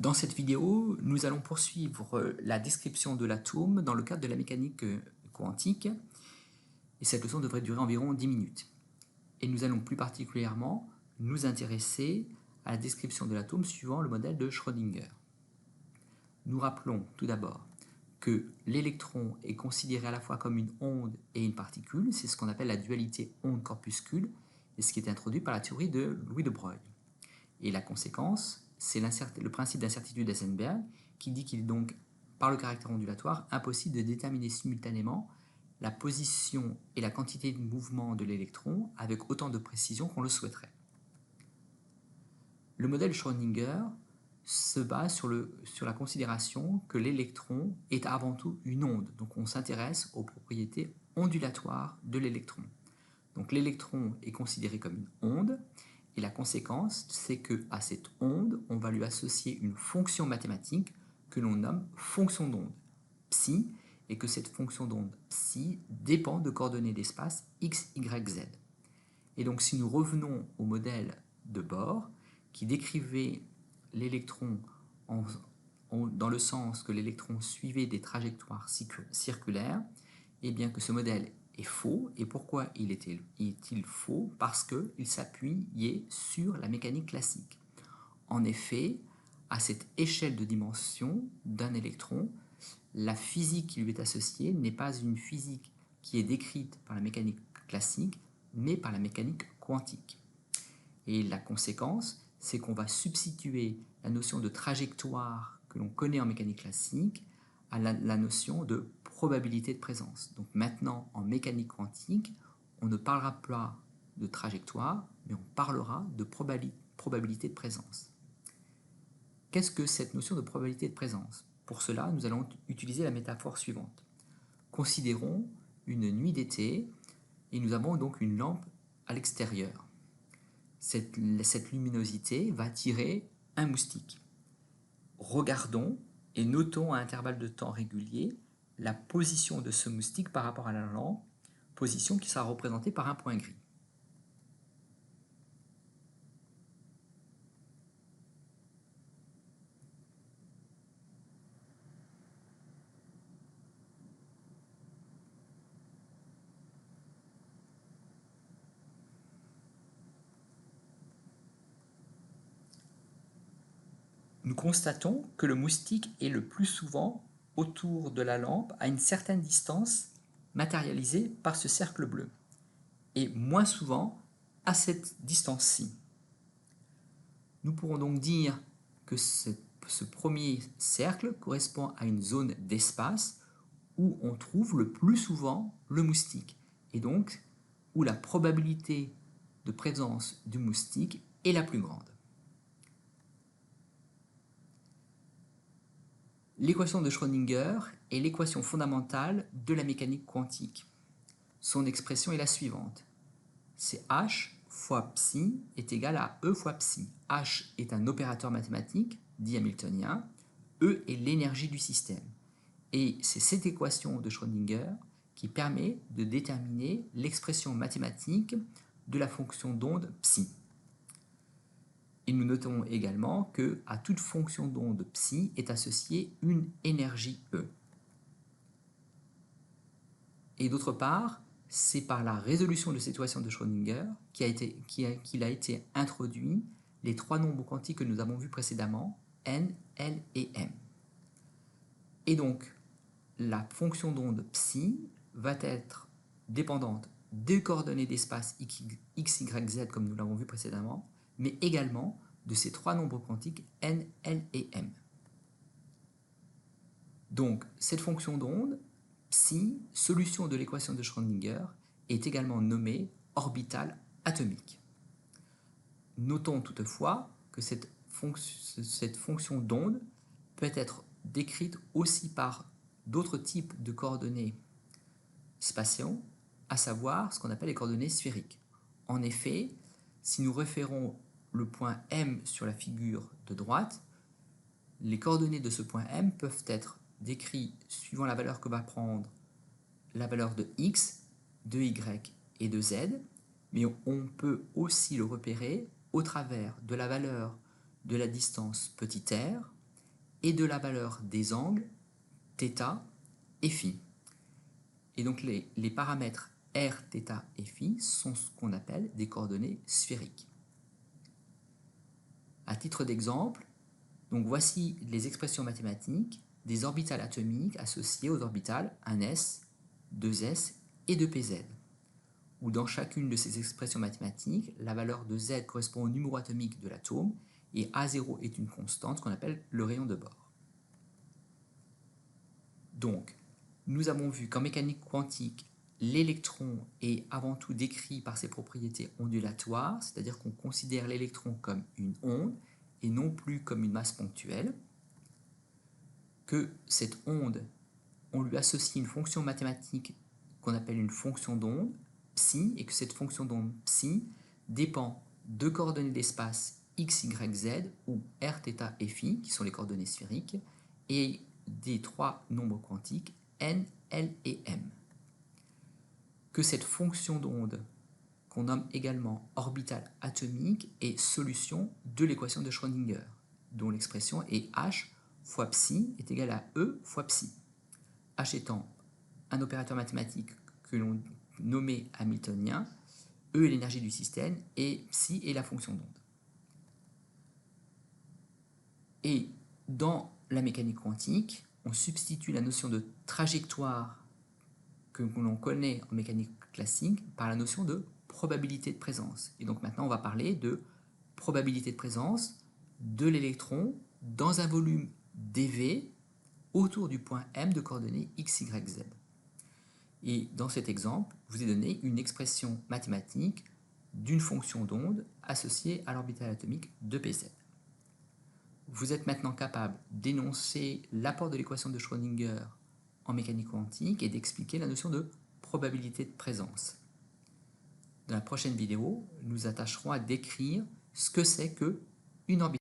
Dans cette vidéo, nous allons poursuivre la description de l'atome dans le cadre de la mécanique quantique, et cette leçon devrait durer environ 10 minutes. Et nous allons plus particulièrement nous intéresser à la description de l'atome suivant le modèle de Schrödinger. Nous rappelons tout d'abord que l'électron est considéré à la fois comme une onde et une particule, c'est ce qu'on appelle la dualité onde-corpuscule, et ce qui est introduit par la théorie de Louis de Broglie. Et la conséquence, c'est le principe d'incertitude d'Heisenberg qui dit qu'il est donc, par le caractère ondulatoire, impossible de déterminer simultanément la position et la quantité de mouvement de l'électron avec autant de précision qu'on le souhaiterait. Le modèle Schrödinger se base sur la considération que l'électron est avant tout une onde. Donc on s'intéresse aux propriétés ondulatoires de l'électron. Donc l'électron est considéré comme une onde, et la conséquence, c'est qu'à cette onde, on va lui associer une fonction mathématique que l'on nomme fonction d'onde, psi, et que cette fonction d'onde psi dépend de coordonnées d'espace x, y, z. Et donc si nous revenons au modèle de Bohr, qui décrivait l'électron dans le sens que l'électron suivait des trajectoires circulaires, et bien que ce modèle est faux. Et pourquoi est-il faux? Parce qu'il s'appuyait sur la mécanique classique. En effet, à cette échelle de dimension d'un électron, la physique qui lui est associée n'est pas une physique qui est décrite par la mécanique classique, mais par la mécanique quantique. Et la conséquence, c'est qu'on va substituer la notion de trajectoire que l'on connaît en mécanique classique à la notion de probabilité de présence. Donc maintenant, en mécanique quantique, on ne parlera pas de trajectoire, mais on parlera de probabilité de présence. Qu'est-ce que cette notion de probabilité de présence? Pour cela, nous allons utiliser la métaphore suivante. Considérons une nuit d'été, et nous avons donc une lampe à l'extérieur. Cette luminosité va attirer un moustique. Regardons et notons à intervalles de temps réguliers la position de ce moustique par rapport à la lampe, position qui sera représentée par un point gris. Nous constatons que le moustique est le plus souvent autour de la lampe à une certaine distance matérialisée par ce cercle bleu, et moins souvent à cette distance-ci. Nous pourrons donc dire que ce premier cercle correspond à une zone d'espace où on trouve le plus souvent le moustique, et donc où la probabilité de présence du moustique est la plus grande. L'équation de Schrödinger est l'équation fondamentale de la mécanique quantique. Son expression est la suivante. C'est H fois psi est égal à E fois psi. H est un opérateur mathématique, dit hamiltonien. E est l'énergie du système. Et c'est cette équation de Schrödinger qui permet de déterminer l'expression mathématique de la fonction d'onde psi. Et nous notons également qu'à toute fonction d'onde psi est associée une énergie E. Et d'autre part, c'est par la résolution de cette équation de Schrödinger qu'il a été introduit les trois nombres quantiques que nous avons vus précédemment, n, l et m. Et donc, la fonction d'onde psi va être dépendante des coordonnées d'espace x, y, z comme nous l'avons vu précédemment, mais également de ces trois nombres quantiques n, l et m. Donc, cette fonction d'onde, psi, solution de l'équation de Schrödinger, est également nommée orbitale atomique. Notons toutefois que cette fonction d'onde peut être décrite aussi par d'autres types de coordonnées spatiaux, à savoir ce qu'on appelle les coordonnées sphériques. En effet, si nous référons le point M sur la figure de droite, les coordonnées de ce point M peuvent être décrites suivant la valeur que va prendre la valeur de x, de y et de z, mais on peut aussi le repérer au travers de la valeur de la distance petit r et de la valeur des angles θ et φ. Et donc les paramètres r, θ et φ sont ce qu'on appelle des coordonnées sphériques. À titre d'exemple, donc voici les expressions mathématiques des orbitales atomiques associées aux orbitales 1s, 2s et 2pz, où dans chacune de ces expressions mathématiques, la valeur de z correspond au numéro atomique de l'atome et A0 est une constante qu'on appelle le rayon de bord. Donc, nous avons vu qu'en mécanique quantique, l'électron est avant tout décrit par ses propriétés ondulatoires, c'est-à-dire qu'on considère l'électron comme une onde et non plus comme une masse ponctuelle, que cette onde, on lui associe une fonction mathématique qu'on appelle une fonction d'onde, psi, et que cette fonction d'onde psi dépend de coordonnées d'espace x, y, z, ou r, θ et φ, qui sont les coordonnées sphériques, et des trois nombres quantiques n, l et m. Que cette fonction d'onde, qu'on nomme également orbitale atomique, est solution de l'équation de Schrödinger, dont l'expression est h fois psi est égal à e fois psi. H étant un opérateur mathématique que l'on nommait hamiltonien, E est l'énergie du système et psi est la fonction d'onde. Et dans la mécanique quantique, on substitue la notion de trajectoire que l'on connaît en mécanique classique par la notion de probabilité de présence. Et donc maintenant on va parler de probabilité de présence de l'électron dans un volume dV autour du point M de coordonnées x, y, z. Et dans cet exemple, je vous ai donné une expression mathématique d'une fonction d'onde associée à l'orbitale atomique de Pz. Vous êtes maintenant capable d'énoncer l'apport de l'équation de Schrödinger en mécanique quantique et d'expliquer la notion de probabilité de présence. Dans la prochaine vidéo, nous attacherons à décrire ce que c'est qu'une orbitale